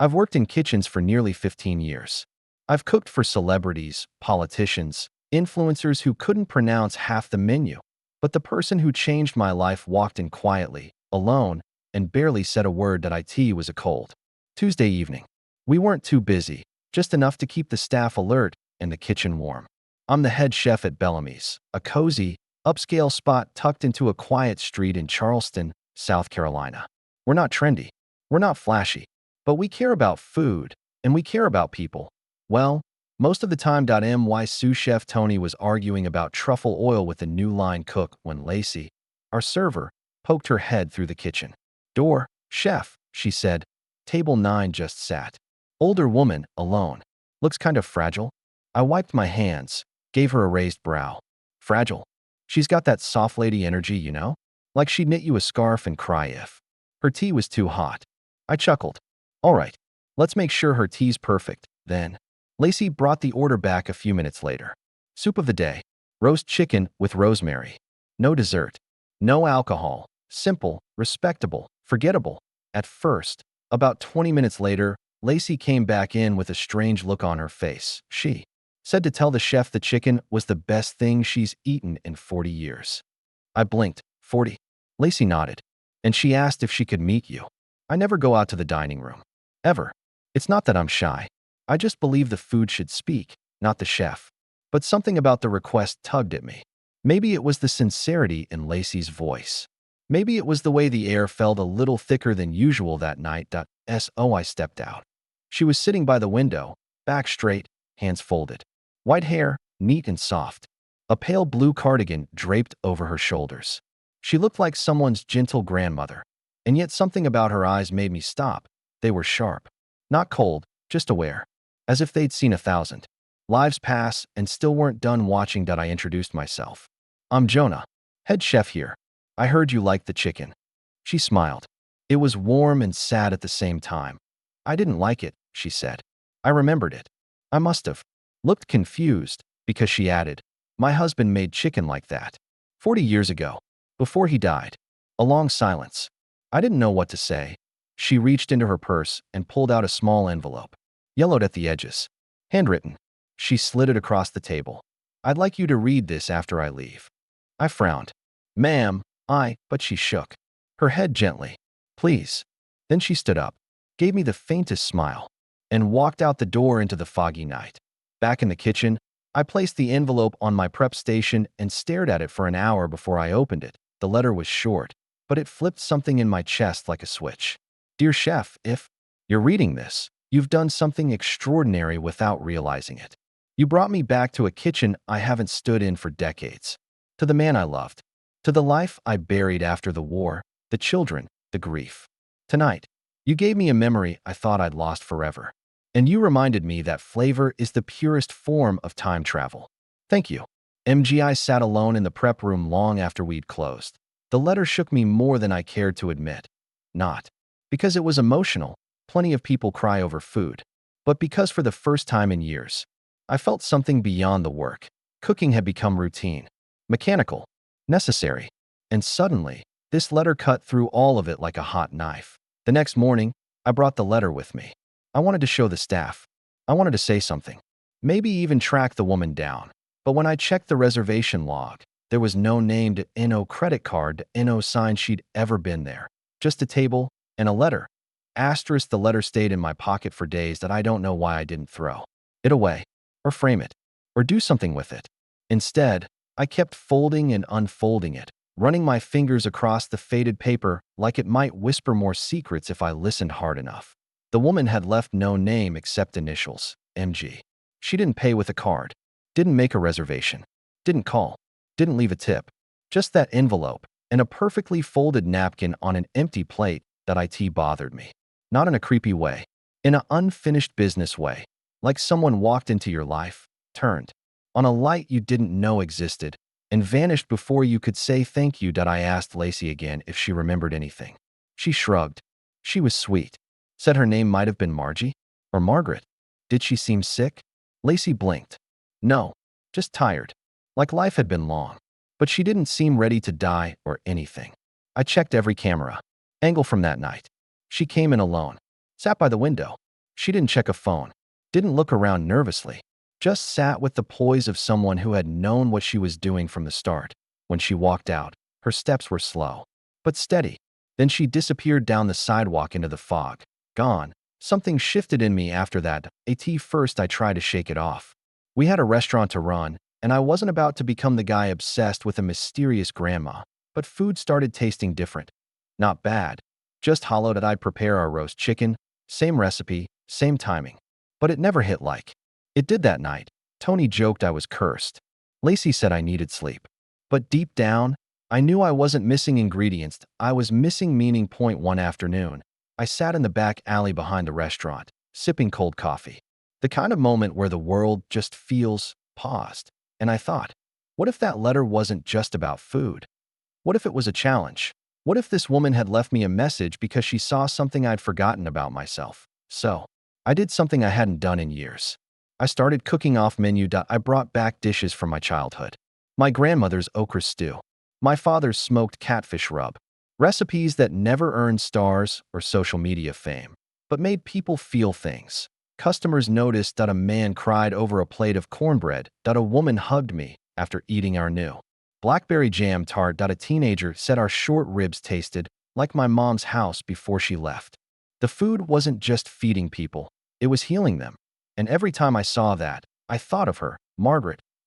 I've worked in kitchens for nearly 15 years. I've cooked for celebrities, politicians, influencers who couldn't pronounce half the menu. But the person who changed my life walked in quietly, alone, and barely said a word that it was a cold. Tuesday evening. We weren't too busy, just enough to keep the staff alert and the kitchen warm. I'm the head chef at Bellamy's, a cozy, upscale spot tucked into a quiet street in Charleston, South Carolina. We're not trendy. We're not flashy. But we care about food, and we care about people. Well, most of the time. My sous chef Tony was arguing about truffle oil with a new line cook when Lacey, our server, poked her head through the kitchen door. "Chef," she said. "Table 9 just sat. Older woman, alone. Looks kind of fragile." I wiped my hands, gave her a raised brow. "Fragile? She's got that soft lady energy, you know? Like she'd knit you a scarf and cry if her tea was too hot." I chuckled. "All right, let's make sure her tea's perfect, then." Lacey brought the order back a few minutes later. Soup of the day. Roast chicken with rosemary. No dessert. No alcohol. Simple, respectable, forgettable. At first. About 20 minutes later, Lacey came back in with a strange look on her face. She said to tell the chef the chicken was the best thing she's eaten in 40 years. I blinked. 40? Lacey nodded. And she asked if she could meet you. I never go out to the dining room. Ever. It's not that I'm shy. I just believe the food should speak, not the chef. But something about the request tugged at me. Maybe it was the sincerity in Lacey's voice. Maybe it was the way the air felt a little thicker than usual that night. So I stepped out. She was sitting by the window, back straight, hands folded. White hair, neat and soft. A pale blue cardigan draped over her shoulders. She looked like someone's gentle grandmother. And yet something about her eyes made me stop. They were sharp. Not cold, just aware. As if they'd seen 1,000 lives pass and still weren't done watching. I introduced myself. "I'm Jonah, head chef here. I heard you liked the chicken." She smiled. It was warm and sad at the same time. "I didn't like it," she said. I remembered it. I must have looked confused because she added, "My husband made chicken like that 40 years ago, before he died." A long silence. I didn't know what to say. She reached into her purse and pulled out a small envelope. Yellowed at the edges. Handwritten. She slid it across the table. "I'd like you to read this after I leave." I frowned. "Ma'am, but she shook her head gently. "Please." Then she stood up, gave me the faintest smile, and walked out the door into the foggy night. Back in the kitchen, I placed the envelope on my prep station and stared at it for an hour before I opened it. The letter was short, but it flipped something in my chest like a switch. "Dear Chef, if you're reading this, you've done something extraordinary without realizing it. You brought me back to a kitchen I haven't stood in for decades. To the man I loved. To the life I buried after the war, the children, the grief. Tonight, you gave me a memory I thought I'd lost forever. And you reminded me that flavor is the purest form of time travel. Thank you." I sat alone in the prep room long after we'd closed. The letter shook me more than I cared to admit. Not because it was emotional. Plenty of people cry over food. But because for the first time in years, I felt something beyond the work. Cooking had become routine, mechanical, necessary. And suddenly, this letter cut through all of it like a hot knife. The next morning, I brought the letter with me. I wanted to show the staff. I wanted to say something. Maybe even track the woman down. But when I checked the reservation log, there was no named NO credit card, NO sign she'd ever been there. Just a table and a letter. Asterisk. The letter stayed in my pocket for days that I don't know why I didn't throw it away, or frame it, or do something with it. Instead, I kept folding and unfolding it, running my fingers across the faded paper like it might whisper more secrets if I listened hard enough. The woman had left no name except initials, MG. She didn't pay with a card, didn't make a reservation, didn't call, didn't leave a tip. Just that envelope and a perfectly folded napkin on an empty plate. It bothered me. Not in a creepy way, in an unfinished business way, like someone walked into your life, turned on a light you didn't know existed, and vanished before you could say thank you. I asked Lacey again if she remembered anything. She shrugged. She was sweet. Said her name might have been Margie or Margaret. Did she seem sick? Lacey blinked. No, just tired. Like life had been long. But she didn't seem ready to die or anything. I checked every camera angle from that night. She came in alone, sat by the window, She didn't check a phone, didn't look around nervously, just sat with the poise of someone who had known what she was doing from the start. When she walked out, her steps were slow, but steady. Then she disappeared down the sidewalk into the fog. Gone. Something shifted in me after that. First I tried to shake it off. We had a restaurant to run, and I wasn't about to become the guy obsessed with a mysterious grandma. But food started tasting different. Not bad. Just hollow that I'd prepare our roast chicken, same recipe, same timing. But it never hit like it did that night. Tony joked I was cursed. Lacey said I needed sleep. But deep down, I knew I wasn't missing ingredients, I was missing meaning. One afternoon, I sat in the back alley behind the restaurant, sipping cold coffee. The kind of moment where the world just feels paused. And I thought, what if that letter wasn't just about food? What if it was a challenge? What if this woman had left me a message because she saw something I'd forgotten about myself? So, I did something I hadn't done in years. I started cooking off menu. I brought back dishes from my childhood. My grandmother's okra stew. My father's smoked catfish rub. Recipes that never earned stars or social media fame, but made people feel things. Customers noticed that a man cried over a plate of cornbread, that a woman hugged me after eating our new blackberry jam tart, that a teenager said our short ribs tasted like my mom's house before she left. The food wasn't just feeding people, it was healing them. And every time I saw that, I thought of her,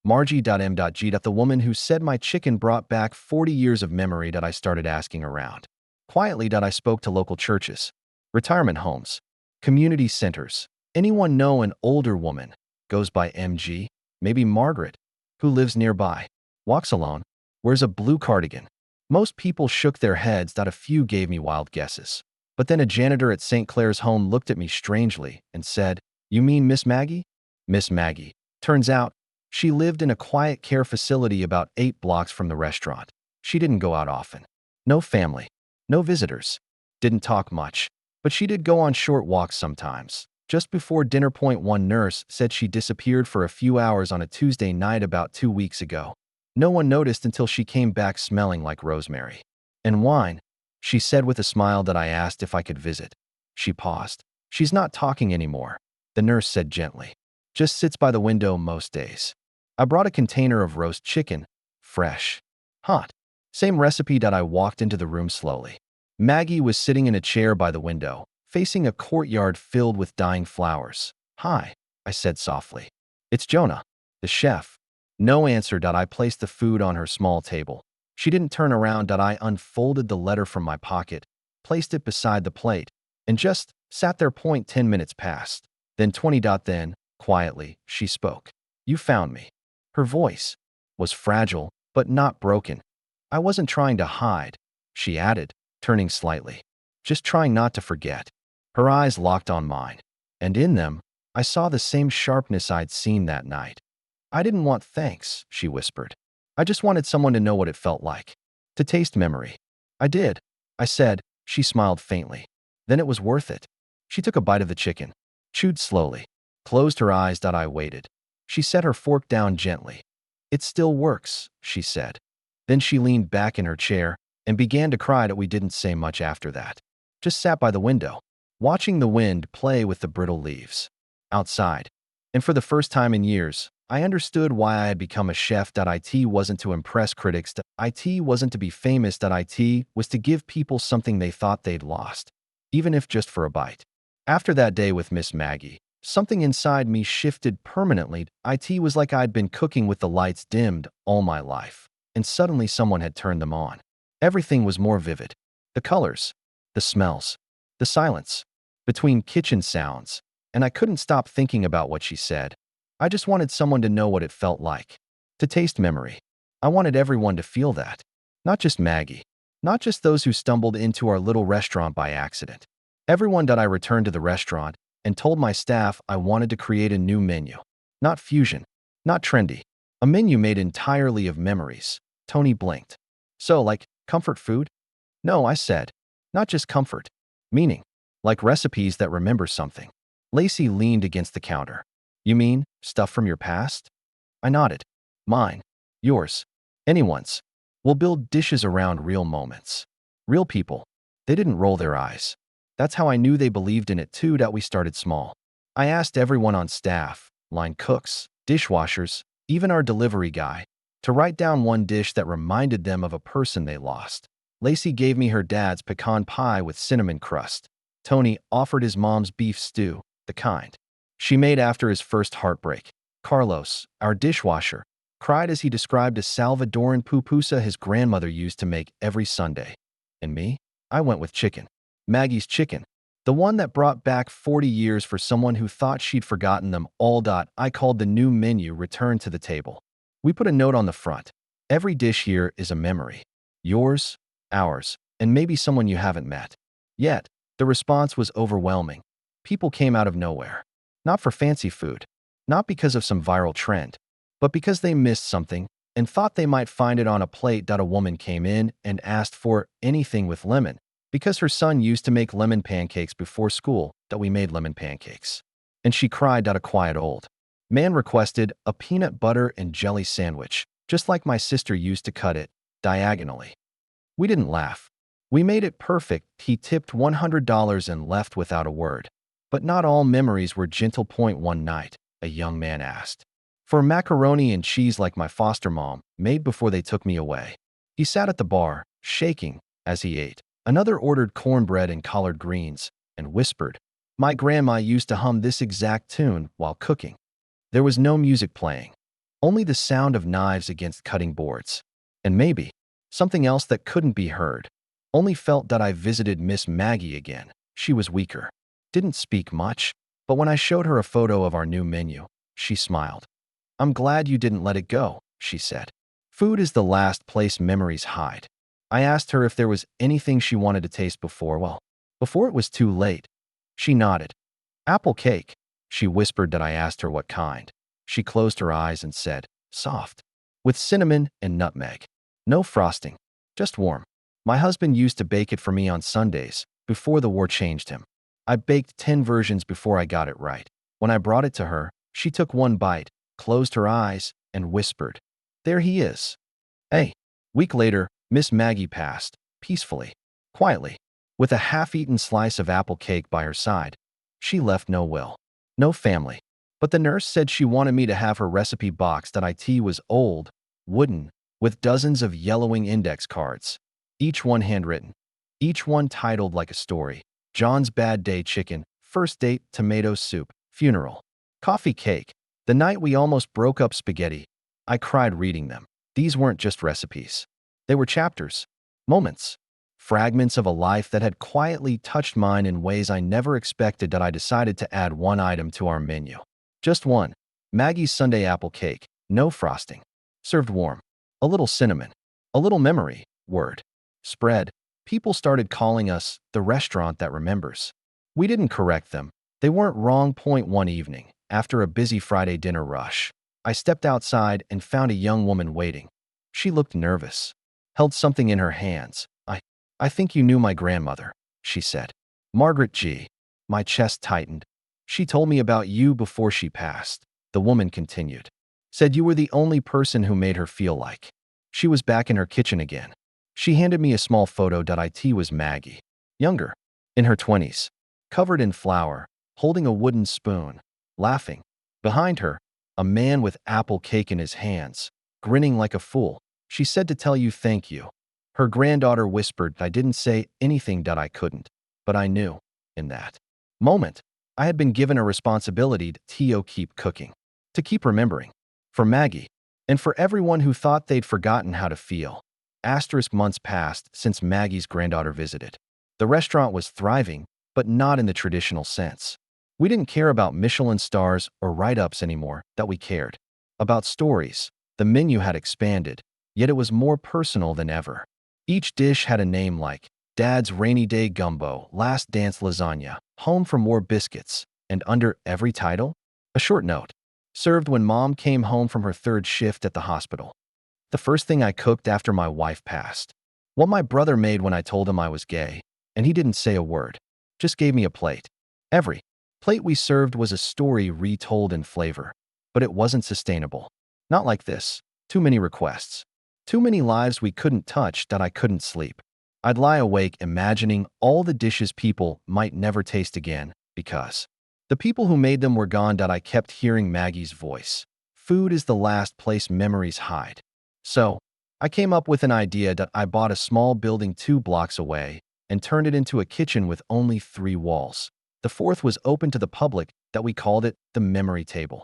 Margie.m.g, that the woman who said my chicken brought back 40 years of memory. That I started asking around. Quietly, that I spoke to local churches, retirement homes, community centers. Anyone know an older woman, goes by MG, maybe Margaret, who lives nearby, walks alone, wears a blue cardigan? Most people shook their heads, that a few gave me wild guesses. But then a janitor at St. Clair's home looked at me strangely and said, "You mean Miss Maggie?" Miss Maggie. Turns out, she lived in a quiet care facility about 8 blocks from the restaurant. She didn't go out often. No family. No visitors. Didn't talk much. But she did go on short walks sometimes. Just before dinner. One nurse said she disappeared for a few hours on a Tuesday night about 2 weeks ago. No one noticed until she came back smelling like rosemary and wine. She said with a smile. That I asked if I could visit. She paused. "She's not talking anymore," the nurse said gently. "Just sits by the window most days." I brought a container of roast chicken, fresh, hot. Same recipe. That I walked into the room slowly. Maggie was sitting in a chair by the window, facing a courtyard filled with dying flowers. "Hi," I said softly. "It's Jonah, the chef." No answer. I placed the food on her small table. She didn't turn around. I unfolded the letter from my pocket, placed it beside the plate, and just sat there. 10 minutes passed. Then 20. Then, quietly, she spoke. "You found me." Her voice was fragile, but not broken. "I wasn't trying to hide," she added, turning slightly. "Just trying not to forget." Her eyes locked on mine, and in them, I saw the same sharpness I'd seen that night. "I didn't want thanks," she whispered. "I just wanted someone to know what it felt like. To taste memory." "I did," I said. She smiled faintly. "Then it was worth it." She took a bite of the chicken, chewed slowly, closed her eyes. I waited. She set her fork down gently. "It still works," she said. Then she leaned back in her chair and began to cry. We didn't say much after that. Just sat by the window, watching the wind play with the brittle leaves outside. And for the first time in years, I understood why I had become a chef. It wasn't to impress critics. It wasn't to be famous. It was to give people something they thought they'd lost, even if just for a bite. After that day with Miss Maggie, something inside me shifted permanently. It was like I'd been cooking with the lights dimmed all my life, and suddenly someone had turned them on. Everything was more vivid. The colors, the smells, the silence between kitchen sounds, and I couldn't stop thinking about what she said. I just wanted someone to know what it felt like, to taste memory. I wanted everyone to feel that. Not just Maggie, not just those who stumbled into our little restaurant by accident. Everyone. I returned to the restaurant and told my staff I wanted to create a new menu. Not fusion, not trendy. A menu made entirely of memories. Tony blinked. "So, like comfort food?" "No," I said. "Not just comfort. Meaning. Like recipes that remember something." Lacey leaned against the counter. "You mean stuff from your past?" I nodded. "Mine. Yours. Anyone's. We'll build dishes around real moments. Real people." They didn't roll their eyes. That's how I knew they believed in it too. We started small. I asked everyone on staff, line cooks, dishwashers, even our delivery guy, to write down one dish that reminded them of a person they lost. Lacey gave me her dad's pecan pie with cinnamon crust. Tony offered his mom's beef stew, the kind she made after his first heartbreak. Carlos, our dishwasher, cried as he described a Salvadoran pupusa his grandmother used to make every Sunday. And me? I went with chicken. Maggie's chicken. The one that brought back 40 years for someone who thought she'd forgotten them all. I called the new menu Return to the Table. We put a note on the front. Every dish here is a memory. Yours, ours, and maybe someone you haven't met. Yet, the response was overwhelming. People came out of nowhere. Not for fancy food. Not because of some viral trend. But because they missed something and thought they might find it on a plate. A woman came in and asked for anything with lemon because her son used to make lemon pancakes before school. That we made lemon pancakes. And she cried. A quiet old man requested a peanut butter and jelly sandwich, just like my sister used to cut it, diagonally. We didn't laugh. We made it perfect. He tipped $100 and left without a word. But not all memories were gentle. One night, a young man asked for macaroni and cheese like my foster mom made before they took me away. He sat at the bar, shaking, as he ate. Another ordered cornbread and collard greens, and whispered, "My grandma used to hum this exact tune while cooking." There was no music playing, only the sound of knives against cutting boards. And maybe something else that couldn't be heard. Only felt that I visited Miss Maggie again. She was weaker, didn't speak much, but when I showed her a photo of our new menu, she smiled. "I'm glad you didn't let it go," she said. Food is the last place memories hide. I asked her if there was anything she wanted to taste before it was too late. She nodded. "Apple cake." She whispered that I asked her what kind. She closed her eyes and said, "Soft, with cinnamon and nutmeg. No frosting, just warm." My husband used to bake it for me on Sundays, before the war changed him. I baked 10 versions before I got it right. When I brought it to her, she took one bite, closed her eyes, and whispered, "There he is." A week later, Miss Maggie passed, peacefully, quietly, with a half-eaten slice of apple cake by her side. She left no will, no family. But the nurse said she wanted me to have her recipe box. It was old, wooden, with dozens of yellowing index cards, each one handwritten, each one titled like a story. John's bad day chicken, first date tomato soup, funeral, coffee cake, the night we almost broke up spaghetti. I cried reading them. These weren't just recipes. They were chapters, moments, fragments of a life that had quietly touched mine in ways I never expected. I decided to add one item to our menu. Just one. Maggie's Sunday apple cake, no frosting. Served warm. A little cinnamon. A little memory. Word spread. People started calling us the restaurant that remembers. We didn't correct them. They weren't wrong. One evening, after a busy Friday dinner rush, I stepped outside and found a young woman waiting. She looked nervous, held something in her hands. I think you knew my grandmother," she said. "Margaret G." My chest tightened. "She told me about you before she passed," the woman continued. "Said you were the only person who made her feel like she was back in her kitchen again." She handed me a small photo. It was Maggie, younger, in her 20s, covered in flour, holding a wooden spoon, laughing. Behind her, a man with apple cake in his hands, grinning like a fool. "She said to tell you thank you." Her granddaughter whispered. I didn't say anything. I couldn't, but I knew, in that moment, I had been given a responsibility to keep cooking, to keep remembering. For Maggie, and for everyone who thought they'd forgotten how to feel. Months passed since Maggie's granddaughter visited. The restaurant was thriving, but not in the traditional sense. We didn't care about Michelin stars or write-ups anymore. That we cared about stories. The menu had expanded, yet it was more personal than ever. Each dish had a name like Dad's Rainy Day Gumbo, Last Dance Lasagna, Home for More Biscuits, and under every title, a short note, served when Mom came home from her third shift at the hospital. The first thing I cooked after my wife passed. What my brother made when I told him I was gay, and he didn't say a word, just gave me a plate. Every plate we served was a story retold in flavor, but it wasn't sustainable. Not like this. Too many requests. Too many lives we couldn't touch. I couldn't sleep. I'd lie awake imagining all the dishes people might never taste again because The people who made them were gone. I kept hearing Maggie's voice. Food is the last place memories hide. So, I came up with an idea that I bought a small building 2 blocks away and turned it into a kitchen with only 3 walls. The fourth was open to the public that we called it the memory table.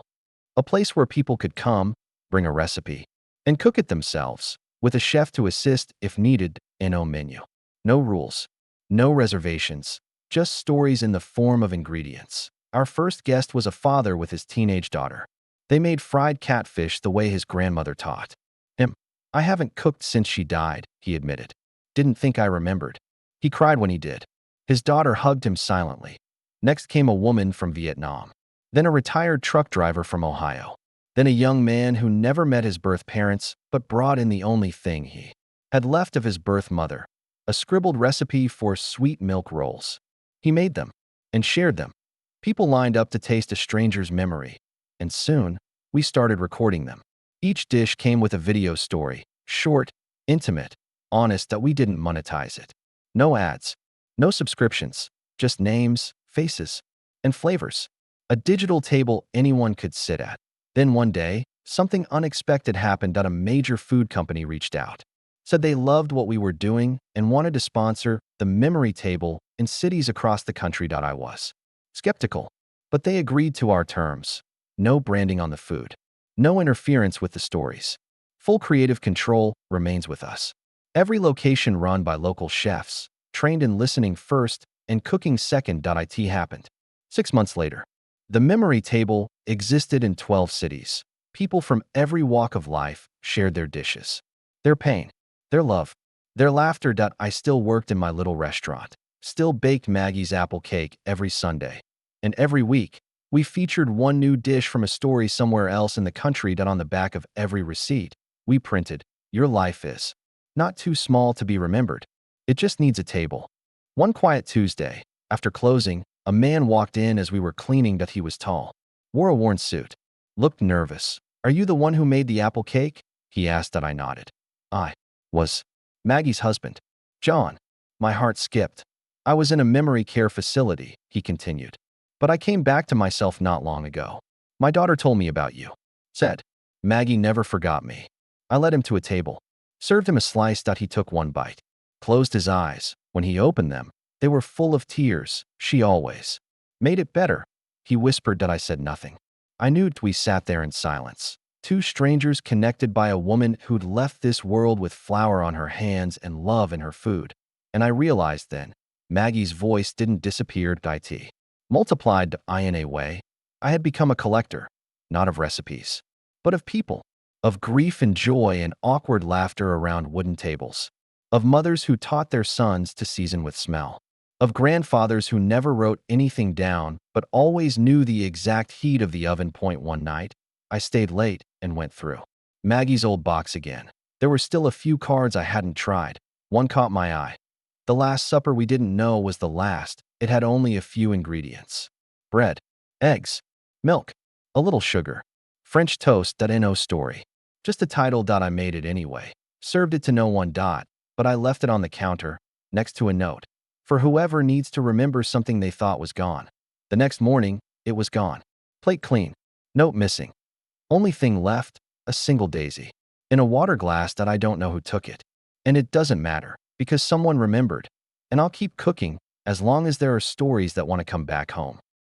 A place where people could come, bring a recipe, and cook it themselves, with a chef to assist if needed, and no menu. No rules, no reservations, just stories in the form of ingredients. Our first guest was a father with his teenage daughter. They made fried catfish the way his grandmother taught him. I haven't cooked since she died, he admitted. Didn't think I remembered. He cried when he did. His daughter hugged him silently. Next came a woman from Vietnam. Then a retired truck driver from Ohio. Then a young man who never met his birth parents but brought in the only thing he had left of his birth mother, a scribbled recipe for sweet milk rolls. He made them and shared them. People lined up to taste a stranger's memory, and soon we started recording them. Each dish came with a video story, short, intimate, honest, that we didn't monetize it. No ads, no subscriptions, just names, faces, and flavors. A digital table anyone could sit at. Then one day, something unexpected happened. A major food company reached out, said they loved what we were doing and wanted to sponsor the memory table in cities across the country. I was skeptical, but they agreed to our terms. No branding on the food, no interference with the stories. Full creative control remains with us. Every location run by local chefs, trained in listening first and cooking second. It happened 6 months later. The memory table existed in 12 cities. People from every walk of life shared their dishes, their pain, their love, their laughter. I still worked in my little restaurant, still baked Maggie's apple cake every Sunday. And every week, we featured one new dish from a story somewhere else in the country. On the back of every receipt, we printed, "Your life is not too small to be remembered. It just needs a table." One quiet Tuesday, after closing, a man walked in as we were cleaning. He was tall, wore a worn suit, looked nervous. "Are you the one who made the apple cake?" he asked. I nodded. "I was Maggie's husband, John." My heart skipped. "I was in a memory care facility," he continued. "But I came back to myself not long ago. My daughter told me about you. Said, Maggie never forgot me." I led him to a table, served him a slice. He took one bite, closed his eyes. When he opened them, they were full of tears. "She always made it better," he whispered. I said nothing. I knew. We sat there in silence. Two strangers connected by a woman who'd left this world with flour on her hands and love in her food. And I realized then, Maggie's voice didn't disappear. It multiplied. In a way, I had become a collector, not of recipes, but of people, of grief and joy and awkward laughter around wooden tables, of mothers who taught their sons to season with smell, of grandfathers who never wrote anything down but always knew the exact heat of the oven point. One night, I stayed late and went through Maggie's old box again. There were still a few cards I hadn't tried. One caught my eye. The Last Supper we didn't know was the last. It had only a few ingredients: bread, eggs, milk, a little sugar, French toast. No story. Just a title. I made it anyway. Served it to no one. But I left it on the counter, next to a note, for whoever needs to remember something they thought was gone. The next morning, it was gone. Plate clean. Note missing. Only thing left, a single daisy. In a water glass. I don't know who took it. And it doesn't matter, because someone remembered. And I'll keep cooking as long as there are stories that want to come back home.